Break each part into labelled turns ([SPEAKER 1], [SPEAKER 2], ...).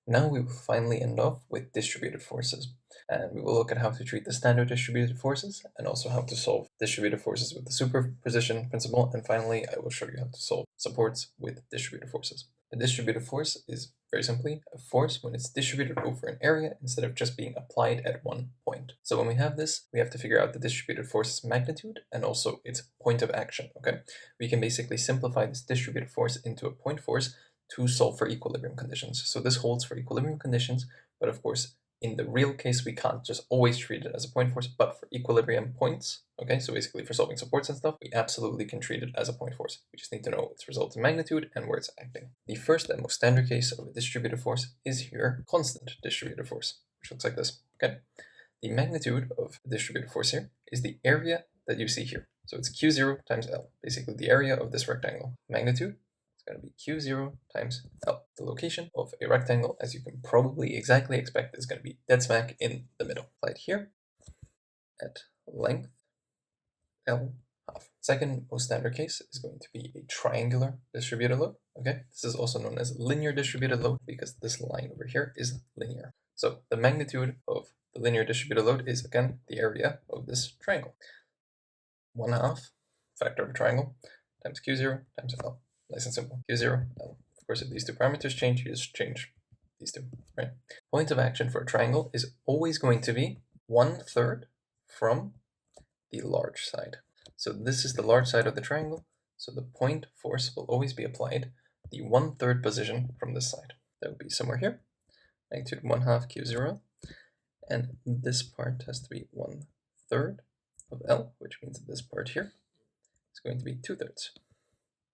[SPEAKER 1] Now we will finally end off with distributed forces, and we will look at how to treat the standard distributed forces and also how to solve distributed forces with the superposition principle, and finally I will show you how to solve supports with distributed forces. A distributed force is very simply a force when it's distributed over an area instead of just being applied at one point. So when we have this, we have to figure out the distributed force's magnitude and also its point of action, okay? We can basically simplify this distributed force into a point force to solve for equilibrium conditions. So this holds for equilibrium conditions, but of course, in the real case, we can't just always treat it as a point force, but for equilibrium points, okay, so basically for solving supports and stuff, we absolutely can treat it as a point force. We just need to know its resultant magnitude and where it's acting. The first and most standard case of a distributed force is here constant distributed force, which looks like this, okay? The magnitude of the distributed force here is the area that you see here. So it's Q0 times L, basically the area of this rectangle. Magnitude going to be Q0 times L. The location of a rectangle, as you can probably exactly expect, is going to be dead smack in the middle. Applied here at length L half. Second most standard case is going to be a triangular distributed load. Okay, this is also known as linear distributed load because this line over here is linear. So the magnitude of the linear distributed load is again the area of this triangle. 1/2 factor of a triangle times Q0 times L. Nice and simple. Q0, L. Of course, if these two parameters change, you just change these two, right? Point of action for a triangle is always going to be 1/3 from the large side. So this is the large side of the triangle, so the point force will always be applied the 1/3 position from this side. That would be somewhere here, magnitude 1/2 Q0, and this part has to be 1/3 of L, which means that this part here is going to be 2/3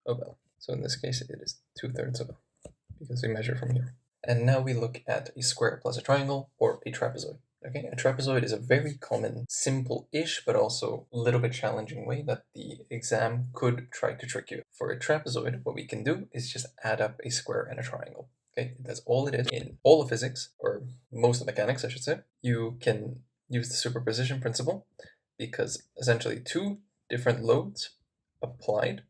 [SPEAKER 1] of L. So in this case, it is 2/3 of L, because we measure from here. And now we look at a square plus a triangle, or a trapezoid. Okay, a trapezoid is a very common, simple-ish, but also a little bit challenging way that the exam could try to trick you. For a trapezoid, what we can do is just add up a square and a triangle. Okay, that's all it is in all of physics, or most of mechanics, I should say. You can use the superposition principle, because essentially two different loads applied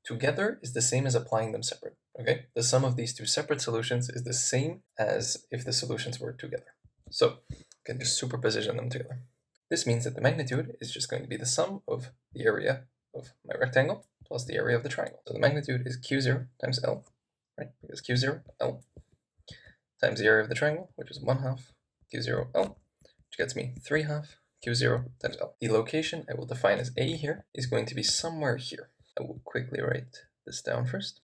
[SPEAKER 1] together is the same as applying them separate, okay? The sum of these two separate solutions is the same as if the solutions were together. So you can just superposition them together. This means that the magnitude is just going to be the sum of the area of my rectangle plus the area of the triangle. So the magnitude is Q0 times L, right? Because Q0, L, times the area of the triangle, which is 1/2 Q0, L, which gets me 3/2 Q0 times L. The location I will define as A here is going to be somewhere here. I will quickly write this down first.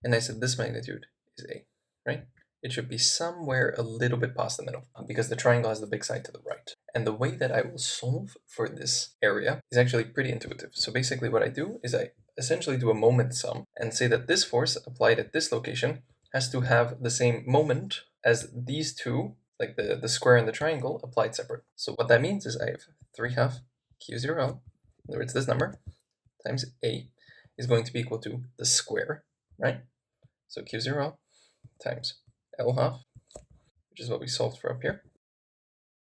[SPEAKER 1] And I said this magnitude is A, right? It should be somewhere a little bit past the middle because the triangle has the big side to the right. And the way that I will solve for this area is actually pretty intuitive. So basically what I do is I essentially do a moment sum and say that this force applied at this location has to have the same moment as these two, like the square and the triangle, applied separate. So what that means is I have 3/2 Q0L, in other words, this number, times A is going to be equal to the square, right? So Q0 times L/2, which is what we solved for up here,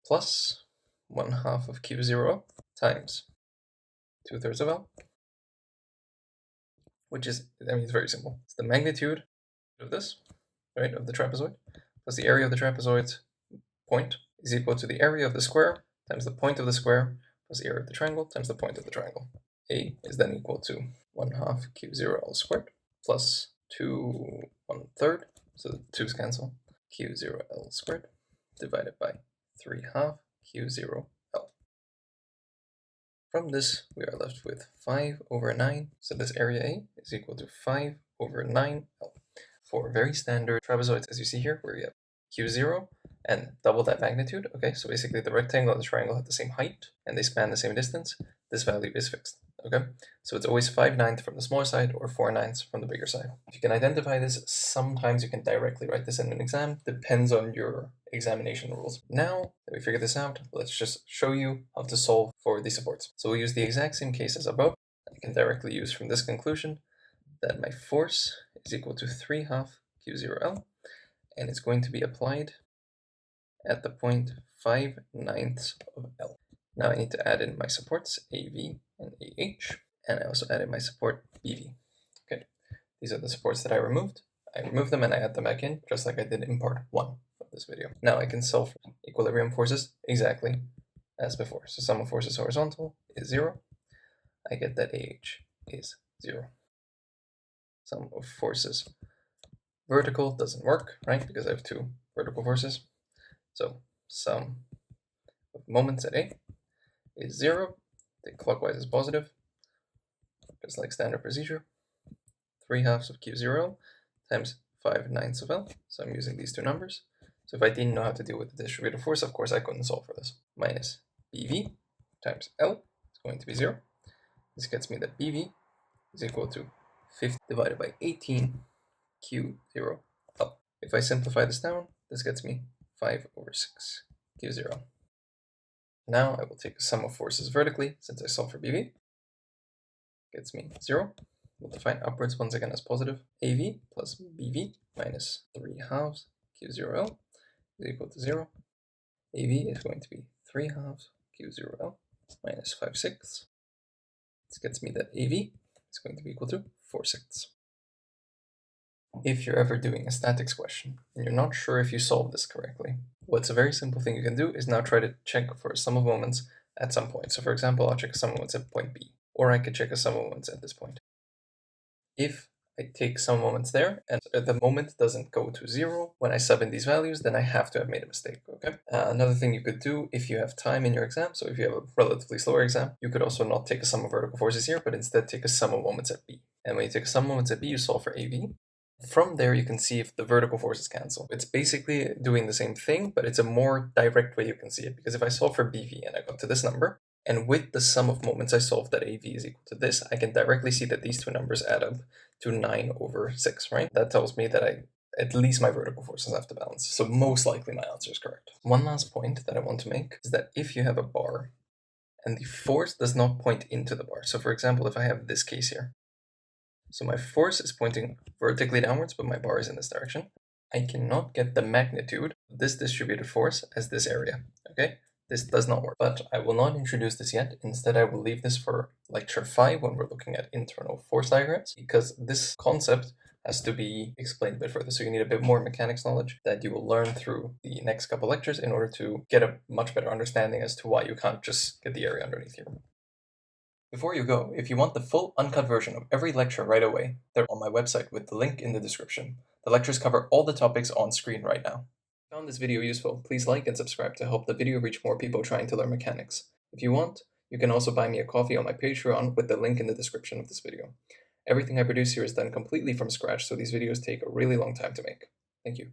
[SPEAKER 1] plus 1/2 of Q0 times 2/3 of L, which is, I mean, it's very simple. It's the magnitude of this, right, of the trapezoid, plus the area of the trapezoid's point is equal to the area of the square times the point of the square plus the area of the triangle times the point of the triangle. A is then equal to 1/2 Q0L squared plus 2 1/3, so the 2's cancel, Q0L squared divided by 3/2 Q0L. From this, we are left with 5/9, so this area A is equal to 5/9L. For very standard trapezoids, as you see here, where you have Q0 and double that magnitude, okay, so basically the rectangle and the triangle have the same height and they span the same distance, this value is fixed. Okay, so it's always 5/9 from the smaller side or 4/9 from the bigger side. If you can identify this, sometimes you can directly write this in an exam, depends on your examination rules. Now that we figured this out, let's just show you how to solve for these supports. So we'll use the exact same case as above. I can directly use from this conclusion that my force is equal to 3/2 Q0L, and it's going to be applied at the point 5/9 of L. Now I need to add in my supports, AV and AH, and I also added my support BV. Okay, these are the supports that I removed. I remove them and I add them back in, just like I did in part 1 of this video. Now I can solve for equilibrium forces exactly as before. So sum of forces horizontal is 0. I get that AH is 0. Sum of forces vertical doesn't work, right? Because I have 2 vertical forces. So sum of moments at A is 0. The clockwise is positive, just like standard procedure. 3/2 of Q0 times 5/9 of L. So I'm using these two numbers. So if I didn't know how to deal with the distributive force, of course I couldn't solve for this. Minus BV times L is going to be 0. This gets me that BV is equal to 50 divided by 18 Q0 L. If I simplify this down, this gets me 5/6 Q0. Now I will take a sum of forces vertically, since I solve for BV. Gets me 0. We'll define upwards once again as positive. AV plus BV minus 3/2 Q0L is equal to 0. AV is going to be 3/2 Q0L minus 5/6. This gets me that AV is going to be equal to 4/6. If you're ever doing a statics question and you're not sure if you solved this correctly, what's a very simple thing you can do is now try to check for a sum of moments at some point. So for example, I'll check a sum of moments at point B, or I could check a sum of moments at this point. If I take some moments there and the moment doesn't go to 0 when I sub in these values, then I have to have made a mistake, okay? Another thing you could do if you have time in your exam, so if you have a relatively slower exam, you could also not take a sum of vertical forces here, but instead take a sum of moments at B. And when you take a sum of moments at B, you solve for AV. From there, you can see if the vertical forces cancel. It's basically doing the same thing, but it's a more direct way you can see it, because if I solve for BV and I go to this number, and with the sum of moments I solved that AV is equal to this, I can directly see that these two numbers add up to 9/6, right? That tells me that at least my vertical forces have to balance. So most likely my answer is correct. One last point that I want to make is that if you have a bar and the force does not point into the bar, so for example, if I have this case here, so my force is pointing vertically downwards, but my bar is in this direction, I cannot get the magnitude of this distributed force as this area, okay? This does not work, but I will not introduce this yet. Instead, I will leave this for lecture 5 when we're looking at internal force diagrams, because this concept has to be explained a bit further. So you need a bit more mechanics knowledge that you will learn through the next couple lectures in order to get a much better understanding as to why you can't just get the area underneath here. Before you go, if you want the full uncut version of every lecture right away, they're on my website with the link in the description. The lectures cover all the topics on screen right now. If you found this video useful, please like and subscribe to help the video reach more people trying to learn mechanics. If you want, you can also buy me a coffee on my Patreon with the link in the description of this video. Everything I produce here is done completely from scratch, so these videos take a really long time to make. Thank you.